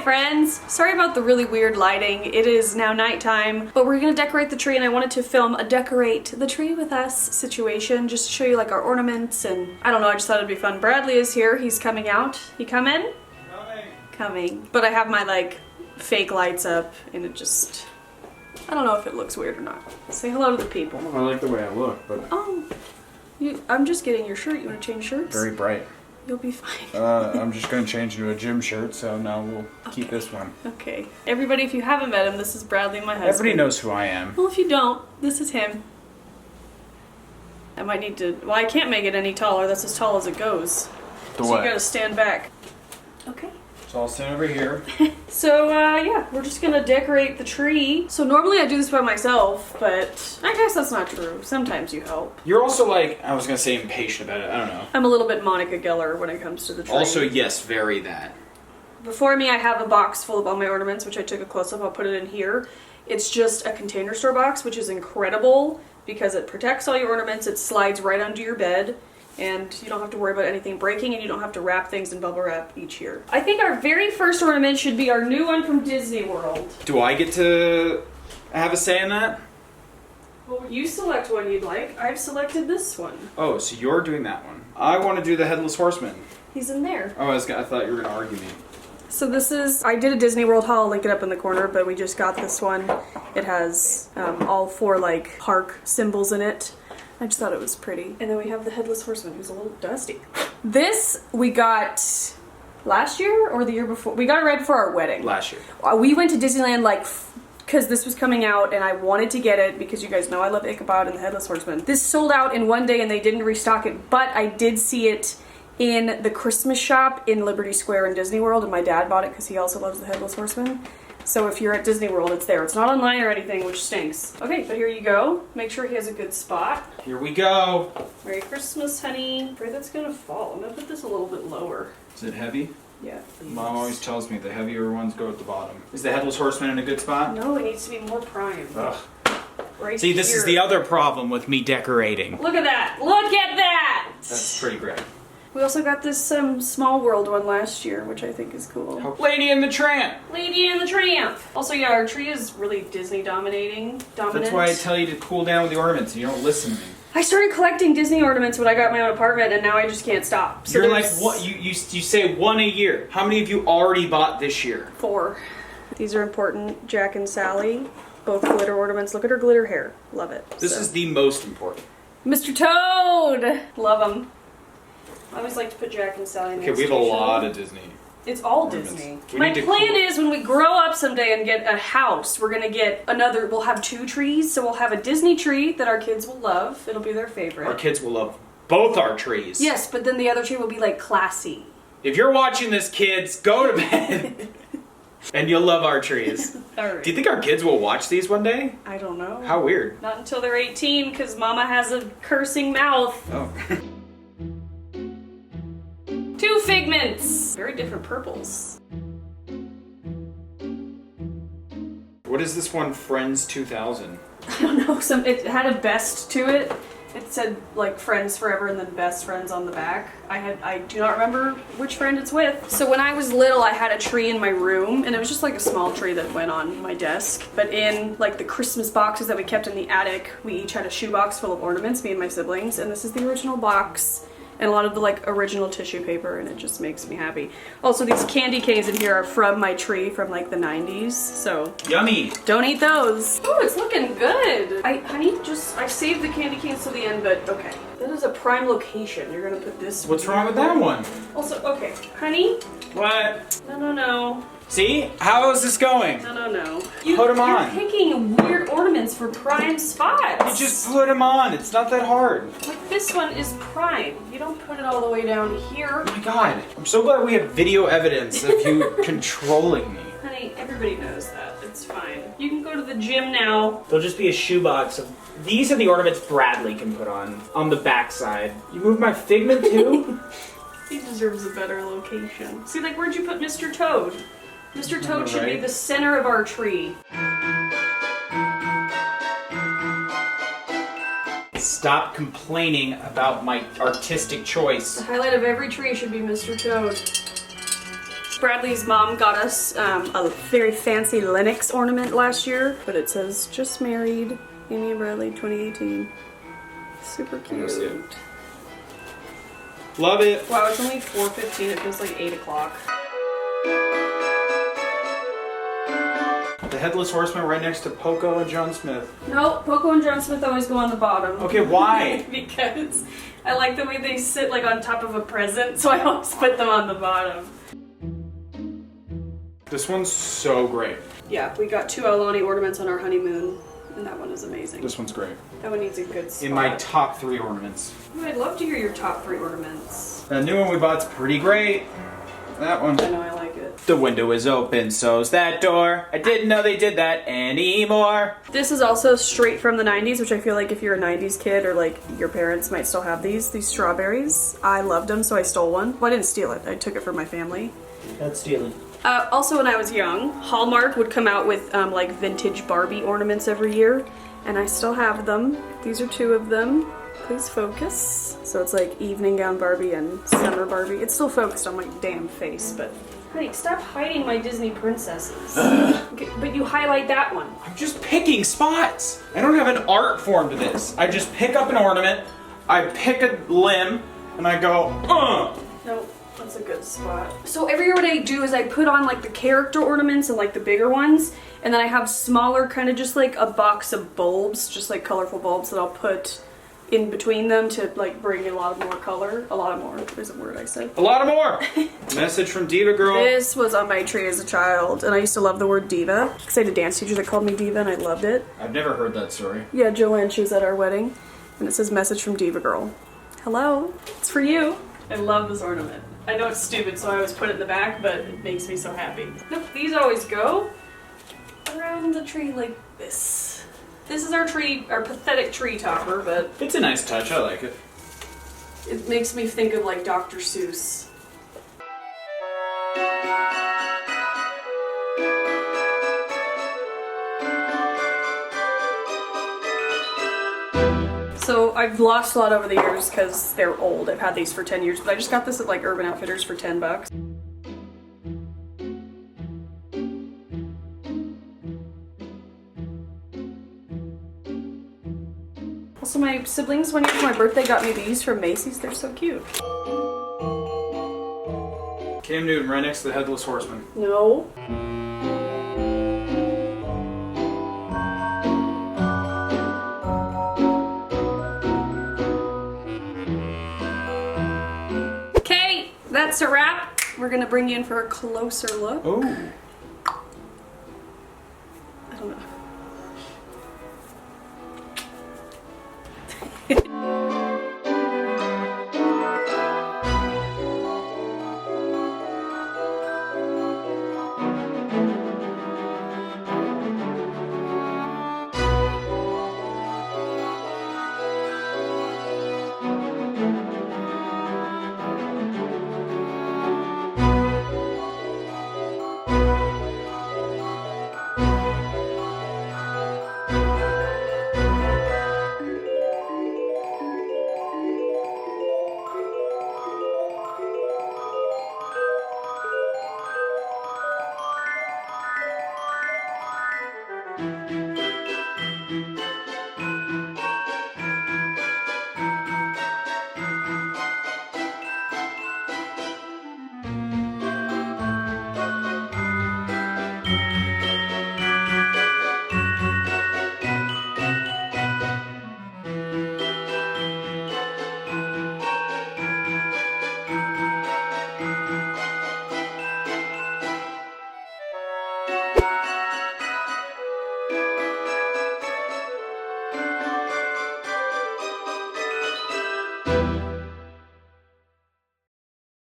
friends! Sorry about the really weird lighting. It is now nighttime, but we're gonna decorate the tree and I wanted to film a decorate the tree with us situation just to show you like our ornaments and I don't know, I just thought it'd be fun. Bradley is here, he's coming out. He coming? Coming. But I have my like fake lights up and it just, I don't know if it looks weird or not. Say hello to the people. I like the way I look, but... Oh, I'm just getting your shirt. You wanna change shirts? Very bright. You'll be fine. I'm just gonna change into a gym shirt, so now we'll keep this one. Okay. Everybody, if you haven't met him, this is Bradley, my husband. Everybody knows who I am. Well, if you don't, this is him. I might need to, well, I can't make it any taller. That's as tall as it goes. So you gotta stand back. Okay. So I'll stand over here. So, yeah, we're just gonna decorate the tree. So normally I do this by myself, but I guess that's not true. Sometimes you help. You're also like, I was gonna say impatient about it, I don't know. I'm a little bit Monica Geller when it comes to the tree. Also, yes, very that. Before me, I have a box full of all my ornaments, which I took a close-up. I'll put it in here. It's just a Container Store box, which is incredible because it protects all your ornaments. It slides right under your bed. And you don't have to worry about anything breaking and you don't have to wrap things in bubble wrap each year. I think our very first ornament should be our new one from Disney World. Do I get to have a say in that? Well, you select one you'd like. I've selected this one. Oh, so you're doing that one. I want to do the Headless Horseman. He's in there. Oh, I thought you were going to argue me. So this is, I did a Disney World haul, I'll link it up in the corner, but we just got this one. It has all 4 like park symbols in it. I just thought it was pretty. And then we have the Headless Horseman, who's a little dusty. This we got last year or the year before? We got it right before our wedding. Last year. We went to Disneyland like, because this was coming out and I wanted to get it because you guys know I love Ichabod and the Headless Horseman. This sold out in one day and they didn't restock it, but I did see it in the Christmas shop in Liberty Square in Disney World and my dad bought it because he also loves the Headless Horseman. So if you're at Disney World, it's there. It's not online or anything, which stinks. Okay, but here you go. Make sure he has a good spot. Here we go. Merry Christmas, honey. I'm afraid that's gonna fall. I'm gonna put this a little bit lower. Is it heavy? Yeah. Mom always tells me the heavier ones go at the bottom. Is the Headless Horseman in a good spot? No, it needs to be more prime. Ugh. Right See, this here. is the other problem with me decorating. Look at that! Look at that! That's pretty great. We also got this Small World one last year, which I think is cool. Lady and the Tramp! Lady and the Tramp! Also, yeah, our tree is really Disney dominant. That's why I tell you to cool down with the ornaments and you don't listen to me. I started collecting Disney ornaments when I got my own apartment and now I just can't stop. So you're like, what? You say one a year. How many of you already bought this year? 4. These are important. Jack and Sally. Both glitter ornaments. Look at her glitter hair. Love it. This is the most important. Mr. Toad! Love him. I always like to put Jack and Sally next to each other. Okay, we have a lot of Disney. It's all Disney. My plan is when we grow up someday and get a house, we're gonna get another, we'll have 2 trees, so we'll have a Disney tree that our kids will love. It'll be their favorite. Our kids will love both our trees. Yes, but then the other tree will be like classy. If you're watching this, kids, go to bed. And you'll love our trees. Alright. Do you think our kids will watch these one day? I don't know. How weird. Not until they're 18, because Mama has a cursing mouth. Oh. 2 figments! Very different purples. What is this one, Friends 2000? I don't know, it had a best to it. It said like Friends Forever and then Best Friends on the back. I do not remember which friend it's with. So when I was little, I had a tree in my room and it was just like a small tree that went on my desk. But in like the Christmas boxes that we kept in the attic, we each had a shoebox full of ornaments, me and my siblings, and this is the original box. And a lot of the like original tissue paper and it just makes me happy. Also these candy canes in here are from my tree from like the 90s, so. Yummy! Don't eat those. Oh, it's looking good. Honey, I saved the candy canes to the end, but okay. That is a prime location. You're gonna put this. What's wrong with that one? Also, okay, honey. What? No. See? How is this going? No. Put them on. You're picking weird ornaments for prime spots. You just put them on. It's not that hard. Like this one is prime. You don't put it all the way down here. Oh my god. I'm so glad we have video evidence of you controlling me. Honey, everybody knows that. It's fine. You can go to the gym now. There'll just be a shoebox of... These are the ornaments Bradley can put on the backside. You moved my figment too? He deserves a better location. See, like, where'd you put Mr. Toad? Mr. Toad should be the center of our tree. Stop complaining about my artistic choice. The highlight of every tree should be Mr. Toad. Bradley's mom got us a very fancy Lennox ornament last year, but it says just married, Amy and Bradley 2018. Super I see it. cute. Love it. Wow, it's only 4:15. It feels like 8 o'clock. The Headless Horseman right next to Poco and John Smith. No, Poco and John Smith always go on the bottom. Okay, why? Because I like the way they sit like on top of a present, so I always put them on the bottom. This one's so great. Yeah, we got 2 Aulani ornaments on our honeymoon, and that one is amazing. This one's great. That one needs a good spot. In my top 3 ornaments. Ooh, I'd love to hear your top 3 ornaments. The new one we bought's pretty great. That one. I know I like it. The window is open, so's that door. I didn't know they did that anymore. This is also straight from the 90s, which I feel like if you're a 90s kid or like your parents might still have these strawberries. I loved them, so I stole one. Well, I didn't steal it. I took it from my family. That's stealing. Also, when I was young, Hallmark would come out with like vintage Barbie ornaments every year, and I still have them. These are 2 of them. Please focus. So it's like evening gown Barbie and summer Barbie. It's still focused on my damn face, but honey, stop hiding my Disney princesses. Okay, but you highlight that one. I'm just picking spots. I don't have an art form to this. I just pick up an ornament, I pick a limb, and I go, No, that's a good spot. So every year what I do is I put on like the character ornaments and like the bigger ones, and then I have smaller kind of just like a box of bulbs, just like colorful bulbs that I'll put in between them to like bring a lot more color. A lot more is a word I said. A lot of more. Message from Diva Girl. This was on my tree as a child, and I used to love the word diva because I had a dance teacher that called me diva, and I loved it. I've never heard that story. Yeah, Joanne, she was at our wedding, and it says message from Diva Girl. Hello, it's for you. I love this ornament. I know it's stupid, so I always put it in the back, but it makes me so happy. Nope, these always go around the tree like this. This is our tree, our pathetic tree topper, but It's a nice touch. I like it. it makes me think of like Dr. Seuss. So I've lost a lot over the years because they're old. I've had these for 10 years, but I just got this at like Urban Outfitters for 10 bucks. Also, my siblings, one year for my birthday, got me these from Macy's. They're so cute. Cam Newton right next to the Headless Horseman. No. Okay, that's a wrap. We're gonna bring you in for a closer look. Oh. I don't know.